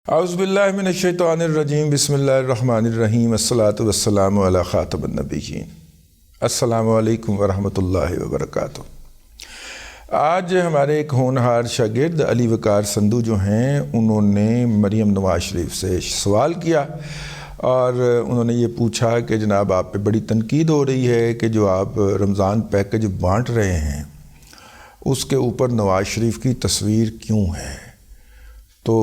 اعوذ باللہ من الشیطان الرجیم بسم اللہ الرحمن الرحیم الصلاۃ والسلام علی خاتم النبیین السلام علیکم ورحمۃ اللہ وبرکاتہ۔ آج ہمارے ایک ہونہار شاگرد علی وقار سندھو جو ہیں انہوں نے مریم نواز شریف سے سوال کیا اور انہوں نے یہ پوچھا کہ جناب آپ پہ بڑی تنقید ہو رہی ہے کہ جو آپ رمضان پیکج بانٹ رہے ہیں اس کے اوپر نواز شریف کی تصویر کیوں ہے؟ تو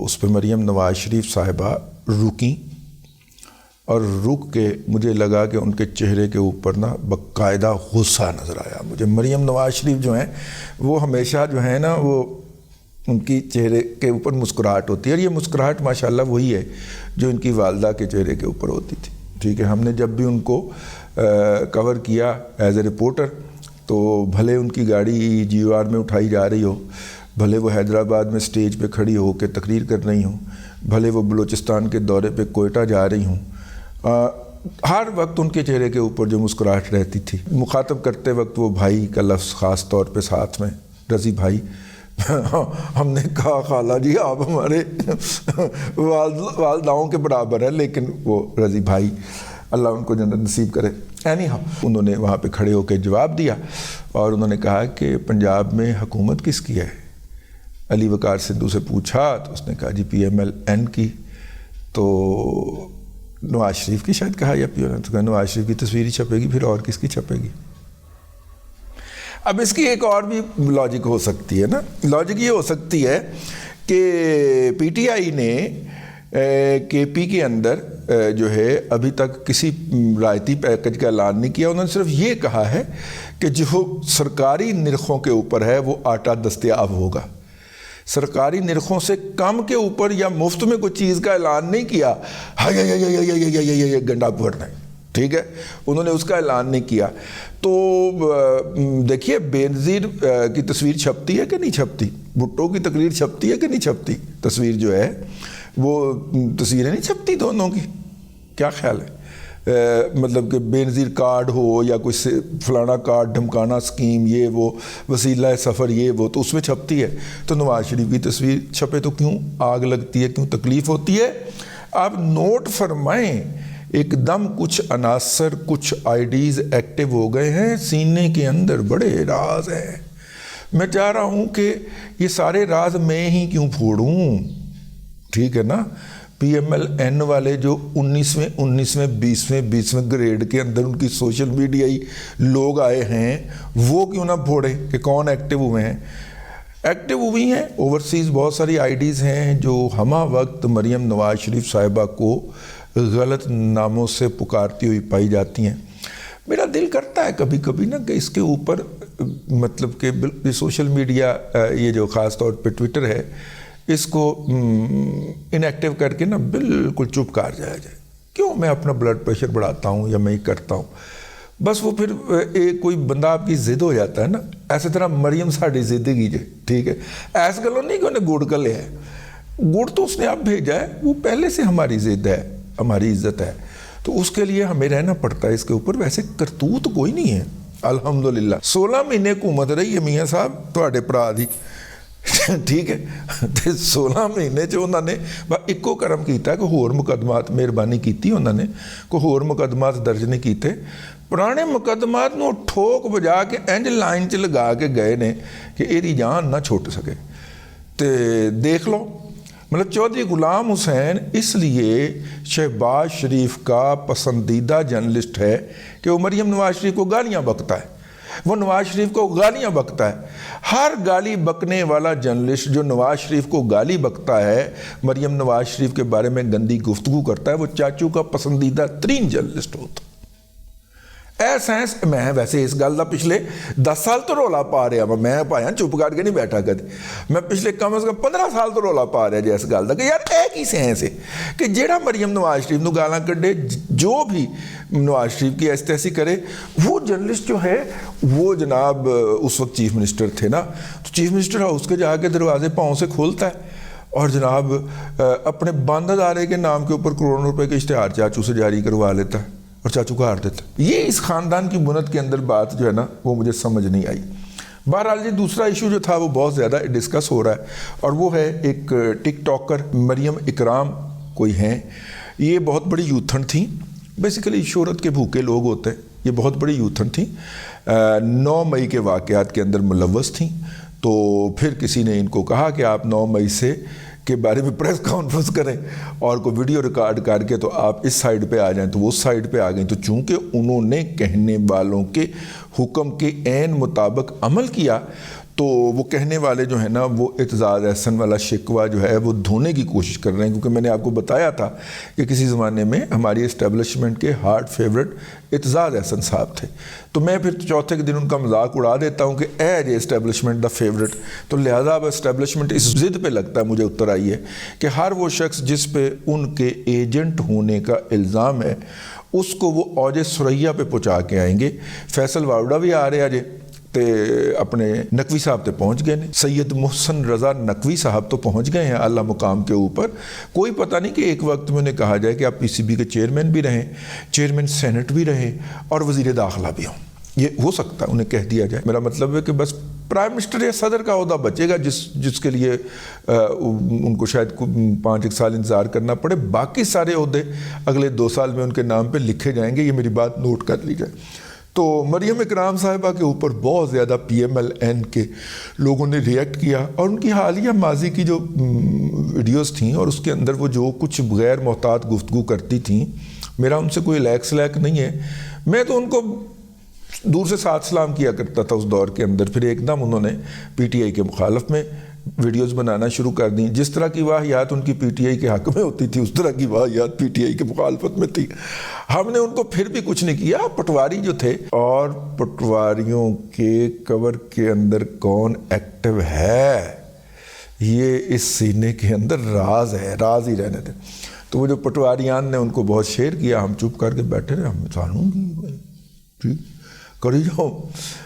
اس پہ مریم نواز شریف صاحبہ رکیں اور رک کے مجھے لگا کہ ان کے چہرے کے اوپر نا باقاعدہ غصہ نظر آیا مجھے۔ مریم نواز شریف جو ہیں وہ ہمیشہ جو ہے نا وہ ان کی چہرے کے اوپر مسکراہٹ ہوتی ہے اور یہ مسکراہٹ ماشاءاللہ وہی ہے جو ان کی والدہ کے چہرے کے اوپر ہوتی تھی۔ ٹھیک ہے، ہم نے جب بھی ان کو کور کیا ایز اے رپورٹر تو بھلے ان کی گاڑی جی او آر میں اٹھائی جا رہی ہو، بھلے وہ حیدرآباد میں سٹیج پہ کھڑی ہو کے تقریر کر رہی ہوں، بھلے وہ بلوچستان کے دورے پہ کوئٹہ جا رہی ہوں، ہر وقت ان کے چہرے کے اوپر جو مسکراہٹ رہتی تھی۔ مخاطب کرتے وقت وہ بھائی کا لفظ خاص طور پہ ساتھ میں، رضی بھائی، ہم نے کہا خالہ جی آپ ہمارے والداؤں کے برابر ہیں، لیکن وہ رضی بھائی اللہ ان کو جنت نصیب کرے۔ انہوں نے وہاں پہ کھڑے ہو کے جواب دیا اور انہوں نے کہا کہ پنجاب میں حکومت کس کی ہے؟ علی وقار سندھو سے پوچھا تو اس نے کہا جی پی ایم ایل این کی، تو نواز شریف کی شاید کہا یا پی ایم ایل، تو کہا نواز شریف کی تصویر ہی چھپے گی، پھر اور کس کی چھپے گی؟ اب اس کی ایک اور بھی لاجک ہو سکتی ہے نا، لاجک یہ ہو سکتی ہے کہ پی ٹی آئی نے کے پی کے اندر جو ہے ابھی تک کسی رعایتی پیکج کا اعلان نہیں کیا، انہوں نے صرف یہ کہا ہے کہ جو سرکاری نرخوں کے اوپر ہے وہ آٹا دستیاب ہوگا، سرکاری نرخوں سے کم کے اوپر یا مفت میں کوئی چیز کا اعلان نہیں کیا، گنڈا پھوڑنا ہے، ٹھیک ہے، انہوں نے اس کا اعلان نہیں کیا۔ تو دیکھیے بے نظیر کی تصویر چھپتی ہے کہ نہیں چھپتی، بھٹو کی تقریر چھپتی ہے کہ نہیں چھپتی، تصویر جو ہے وہ تصویریں نہیں چھپتی دونوں کی، کیا خیال ہے؟ مطلب کہ بے نظیر کارڈ ہو یا کوئی فلانا کارڈ ڈھمکانا اسکیم یہ وہ وسیلہ سفر یہ وہ تو اس میں چھپتی ہے، تو نواز شریف کی تصویر چھپے تو کیوں آگ لگتی ہے، کیوں تکلیف ہوتی ہے؟ آپ نوٹ فرمائیں ایک دم کچھ عناصر کچھ آئیڈیز ایکٹیو ہو گئے ہیں، سینے کے اندر بڑے راز ہیں۔ میں چاہ رہا ہوں کہ یہ سارے راز میں ہی کیوں پھوڑوں، ٹھیک ہے نا؟ پی ایم ایل این والے جو 19ویں 20ویں گریڈ کے اندر ان کی سوشل میڈیائی لوگ آئے ہیں وہ کیوں نہ پھوڑیں کہ کون ایکٹیو ہوئے ہیں؟ ایکٹیو ہوئی ہیں اوورسیز بہت ساری آئیڈیز ہیں جو ہمہ وقت مریم نواز شریف صاحبہ کو غلط ناموں سے پکارتی ہوئی پائی جاتی ہیں۔ میرا دل کرتا ہے کبھی کبھی نا کہ اس کے اوپر مطلب کہ سوشل میڈیا یہ جو خاص طور پہ ٹویٹر ہے اس کو انیکٹیو کر کے نا بالکل چپ کر جایا جائے۔ کیوں میں اپنا بلڈ پریشر بڑھاتا ہوں یا میں ہی کرتا ہوں؟ بس وہ پھر کوئی بندہ آپ کی ضد ہو جاتا ہے نا، ایسے طرح مریم ساڑی ضد کی جائے، ٹھیک ہے، ایس گلو نہیں کہ انہیں گڑ کا لیا ہے، گڑ تو اس نے اب بھیجا ہے، وہ پہلے سے ہماری ضد ہے، ہماری عزت ہے، تو اس کے لیے ہمیں رہنا پڑتا ہے اس کے اوپر۔ ویسے کرتوت کوئی نہیں ہے الحمدللہ، 16 مہینے حکومت رہی ہے میاں صاحب تواڈے بھرا دی، ٹھیک ہے، 16 مہینے چ انہوں نے ایکو کرم کیتا کہ ہور مقدمات مہربانی کیتی، انہوں نے کوئی ہور مقدمات درج نہیں کیتے، پرانے مقدمات نو ٹھوک بجا کے انج لائن چ لگا کے گئے نے کہ ایری جان نہ چھوٹ سکے۔ تے دیکھ لو مطلب چودھری غلام حسین اس لیے شہباز شریف کا پسندیدہ جرنلسٹ ہے کہ وہ مریم نواز شریف کو گالیاں بکتا ہے، وہ نواز شریف کو گالیاں بکتا ہے۔ ہر گالی بکنے والا جرنلسٹ جو نواز شریف کو گالی بکتا ہے، مریم نواز شریف کے بارے میں گندی گفتگو کرتا ہے، وہ چاچو کا پسندیدہ ترین جرنلسٹ ہوتا ہے۔ سائنس میں ویسے اس گل کا پچھلے 10 سال تو رولا پا رہا ہوں، میں پایا چپ کر کے نہیں بیٹھا کدی، میں پچھلے کم از کم 15 سال تو رولا پا رہا جی اس گل کا کہ یار اے کی سائنس ہے کہ جیڑا مریم نواز شریف نو گالاں کڈے، جو بھی نواز شریف کی ایسی تیسی کرے، وہ جرنلسٹ جو ہے وہ جناب اس وقت چیف منسٹر تھے نا، تو چیف منسٹر ہاؤس کے جا کے دروازے پاؤں سے کھولتا ہے اور جناب اپنے بند ادارے کے نام کے اوپر کروڑوں روپے کے اشتہار چاچو سے جاری کروا لیتا ہے اور چاچو کو ہار دیتا ہے۔ یہ اس خاندان کی بنت کے اندر بات جو ہے نا وہ مجھے سمجھ نہیں آئی۔ بہرحال جی دوسرا ایشو جو تھا وہ بہت زیادہ ڈسکس ہو رہا ہے، اور وہ ہے ایک ٹک ٹاکر مریم اکرام کوئی ہیں. یہ بہت بڑی یوتھن تھیں، بیسیکلی شہرت کے بھوکے لوگ ہوتے ہیں. یہ بہت بڑی یوتھن تھیں، 9 مئی کے واقعات کے اندر ملوث تھیں. تو پھر کسی نے ان کو کہا کہ آپ 9 مئی سے کے بارے میں پریس کانفرنس کریں اور کوئی ویڈیو ریکارڈ کر کے تو آپ اس سائڈ پہ آ جائیں، تو وہ اس سائڈ پہ آ گئیں. تو چونکہ انہوں نے کہنے والوں کے حکم کے عین مطابق عمل کیا، تو وہ کہنے والے جو ہیں نا وہ اعتزاز احسن والا شکوہ جو ہے وہ دھونے کی کوشش کر رہے ہیں. کیونکہ میں نے آپ کو بتایا تھا کہ کسی زمانے میں ہماری اسٹیبلشمنٹ کے ہارڈ فیورٹ اعتزاز احسن صاحب تھے. تو میں پھر چوتھے کے دن ان کا مذاق اڑا دیتا ہوں کہ اے جے اسٹیبلشمنٹ دا فیورٹ. تو لہٰذا اب اسٹیبلشمنٹ اس ضد پہ لگتا ہے مجھے اتر آئی ہے کہ ہر وہ شخص جس پہ ان کے ایجنٹ ہونے کا الزام ہے اس کو وہ اوج ثریا پہ پہنچا کے آئیں گے. فیصل واوڈا بھی آ رہے تے اپنے نقوی صاحب تے پہنچ گئے نے. سید محسن رضا نقوی صاحب تو پہنچ گئے ہیں اعلیٰ مقام کے اوپر. کوئی پتہ نہیں کہ ایک وقت میں انہیں کہا جائے کہ آپ پی سی بی کے چیئرمین بھی رہیں، چیئرمین سینٹ بھی رہیں اور وزیر داخلہ بھی ہوں. یہ ہو سکتا ہے انہیں کہہ دیا جائے. میرا مطلب ہے کہ بس پرائم منسٹر یا صدر کا عہدہ بچے گا جس کے لیے ان کو شاید 5 سال انتظار کرنا پڑے. باقی سارے عہدے اگلے 2 سال میں ان کے نام پہ لکھے جائیں گے. یہ میری بات نوٹ کر لی جائے. تو مریم اکرام صاحبہ کے اوپر بہت زیادہ پی ایم ایل این کے لوگوں نے ریئیکٹ کیا، اور ان کی حالیہ ماضی کی جو ویڈیوز تھیں اور اس کے اندر وہ جو کچھ غیر محتاط گفتگو کرتی تھیں، میرا ان سے کوئی لیک سلیک نہیں ہے. میں تو ان کو دور سے ساتھ سلام کیا کرتا تھا اس دور کے اندر. پھر ایک دم انہوں نے پی ٹی آئی کے مخالف میں ویڈیوز بنانا شروع کر دیں. جس طرح کی واہیات ان کی پی ٹی آئی کے حق میں ہوتی تھی اس طرح کی واہیات پی ٹی آئی کے مخالفت میں تھی. ہم نے ان کو پھر بھی کچھ نہیں کیا. پٹواری جو تھے، اور پٹواریوں کے کور کے اندر کون ایکٹیو ہے یہ اس سینے کے اندر راز ہے، راز ہی رہنے دیں. تو وہ جو پٹواریان نے ان کو بہت شیئر کیا، ہم چپ کر کے بیٹھے رہے. ہم سانوں گی ٹھیک کری جاؤ،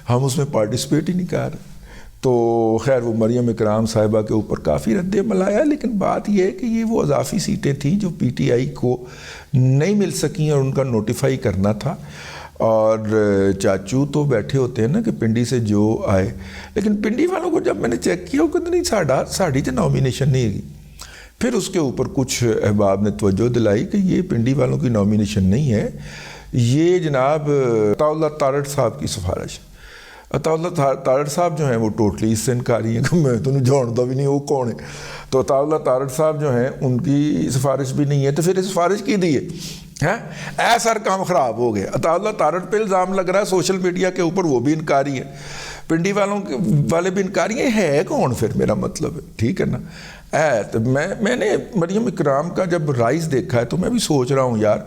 ہم اس میں پارٹیسپیٹ ہی نہیں کر رہے. تو خیر وہ مریم اکرام صاحبہ کے اوپر کافی رد عمل آیا. لیکن بات یہ ہے کہ یہ وہ اضافی سیٹیں تھیں جو پی ٹی آئی کو نہیں مل سکیں اور ان کا نوٹیفائی کرنا تھا. اور چاچو تو بیٹھے ہوتے ہیں نا کہ پنڈی سے جو آئے، لیکن پنڈی والوں کو جب میں نے چیک کیا وہ کہتے نہیں ساڑھی تو نامینیشن نہیں ہے. پھر اس کے اوپر کچھ احباب نے توجہ دلائی کہ یہ پنڈی والوں کی نامینیشن نہیں ہے، یہ جناب عطاء اللہ تارڑ صاحب کی سفارش. عطاء اللہ تارڑ صاحب جو ہیں وہ ٹوٹلی اس سے انکاری ہیں کہ میں تو نہیں جانتا بھی نہیں وہ کون ہے. تو عطاء اللہ تارڑ صاحب جو ہیں ان کی سفارش بھی نہیں ہے. تو پھر سفارش کی دی ہے سر کام خراب ہو گیا. عطاء اللہ تارڑ پہ الزام لگ رہا ہے سوشل میڈیا کے اوپر، وہ بھی انکاری ہے. پنڈی والے بھی انکاری ہیں. ہے کون پھر؟ میرا مطلب ہے ٹھیک ہے نا. تو میں نے مریم اکرام کا جب رائز دیکھا ہے تو میں بھی سوچ رہا ہوں یار،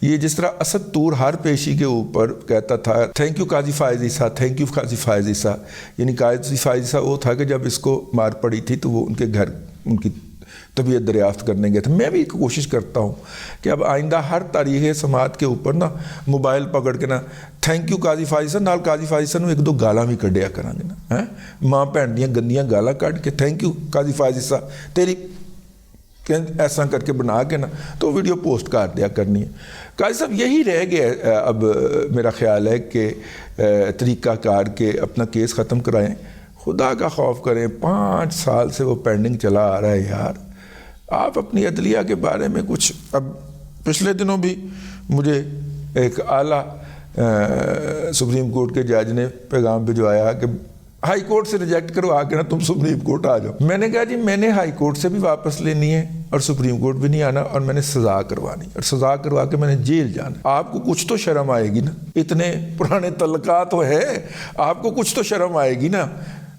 یہ جس طرح اسد طور ہر پیشی کے اوپر کہتا تھا thank you Qazi Faez Isa, thank you قاضی فائز عیسیٰ، یعنی قاضی فائز عیسیٰ وہ تھا کہ جب اس کو مار پڑی تھی تو وہ ان کے گھر ان کی طبیعت دریافت کرنے گئے تھے. میں بھی کوشش کرتا ہوں کہ اب آئندہ ہر تاریخ سماعت کے اوپر نا موبائل پکڑ کے نا تھینک یو قاضی فائز عیسیٰ نال قاضی فائز عیسیٰ نو 1-2 گالاں بھی کڈیا کریں گے نا، ماں بھن دیاں گندیاں گالاں کڈ کے تھینک یو قاضی فائز عیسیٰ تیری ایسا کر کے بنا کے نا تو ویڈیو پوسٹ کر دیا کرنی ہے. قاضی صاحب یہی رہ گیا اب میرا خیال ہے کہ طریقہ کار کے اپنا کیس ختم کرائیں. خدا کا خوف کریں، 5 سال سے وہ پینڈنگ چلا آ رہا ہے یار. آپ اپنی عدلیہ کے بارے میں کچھ، اب پچھلے دنوں بھی مجھے ایک اعلیٰ سپریم کورٹ کے جج نے پیغام بھجوایا کہ ہائی کورٹ سے ریجیکٹ کرو آ کے نا تم سپریم کورٹ آ جاؤ. میں نے کہا جی میں نے ہائی کورٹ سے بھی واپس لینی ہے اور سپریم کورٹ بھی نہیں آنا، اور میں نے سزا کروانی، اور سزا کروا کے میں نے جیل جانا. آپ کو کچھ تو شرم آئے گی نا، اتنے پرانے تعلقات تو ہے، آپ کو کچھ تو شرم آئے گی نا.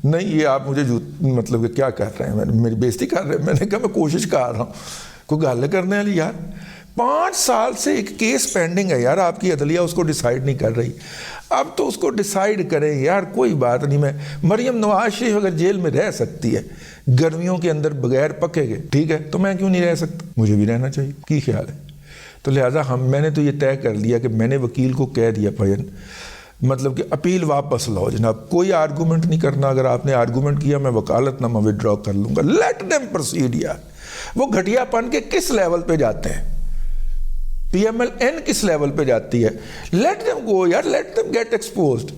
نہیں یہ آپ مجھے مطلب کہ کیا کر رہے ہیں، میری بےزتی کر رہے ہیں. میں نے کہا میں کوشش کر رہا ہوں کوئی گل کرنے والی یار. 5 سال سے ایک کیس پینڈنگ ہے یار، آپ کی عدلیہ اس کو ڈیسائیڈ نہیں کر رہی. اب تو اس کو ڈیسائیڈ کریں یار، کوئی بات نہیں. میں مریم نواز شریف اگر جیل میں رہ سکتی ہے گرمیوں کے اندر بغیر پکے گئے ٹھیک ہے، تو میں کیوں نہیں رہ سکتا؟ مجھے بھی رہنا چاہیے. کی خیال ہے؟ تو لہٰذا میں نے تو یہ طے کر لیا کہ میں نے وکیل کو کہہ دیا بھائی مطلب کہ اپیل واپس لاؤ جناب، کوئی آرگومنٹ نہیں کرنا. اگر آپ نے آرگومنٹ کیا میں وکالت نامہ وڈرا کر لوں گا. لیٹ دیم پروسیڈ یار. وہ گھٹیا پن کے کس لیول پہ جاتے ہیں، پی ایم ایل این کس لیول پہ جاتی ہے، لیٹ دیم گو یار، لیٹ دیم گیٹ ایکسپوزڈ.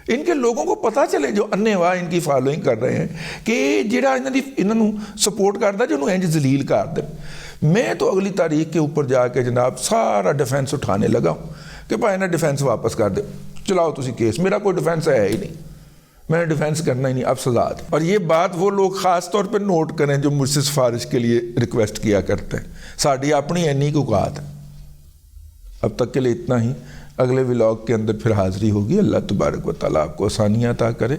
ان کے لوگوں کو پتہ چلے جو انے واہ ان کی فالوئنگ کر رہے ہیں کہ جہاں انہوں سپورٹ کرتا جو انہوں انج ذلیل کر دیں. میں تو اگلی تاریخ کے اوپر جا کے جناب سارا ڈیفینس اٹھانے لگا ہوں کہ بھائی انہیں ڈیفینس واپس کر دے, چلاؤ تسی کیس, میرا کوئی ڈیفینس ہے ہی نہیں, میں نے ڈیفینس کرنا ہی نہیں, اب سزا دیں. اور یہ بات وہ لوگ خاص طور پہ نوٹ کریں جو مجھ سے سفارش کے لیے ریکویسٹ کیا کرتے ہیں. ساری اپنی اینی کو اوقات ہے. اب تک کے لیے اتنا ہی. اگلے ولاگ کے اندر پھر حاضری ہوگی. اللہ تبارک و تعالیٰ آپ کو آسانیاں عطا کرے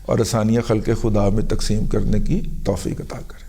اور آسانیاں خلق خدا میں تقسیم کرنے کی توفیق عطا کرے.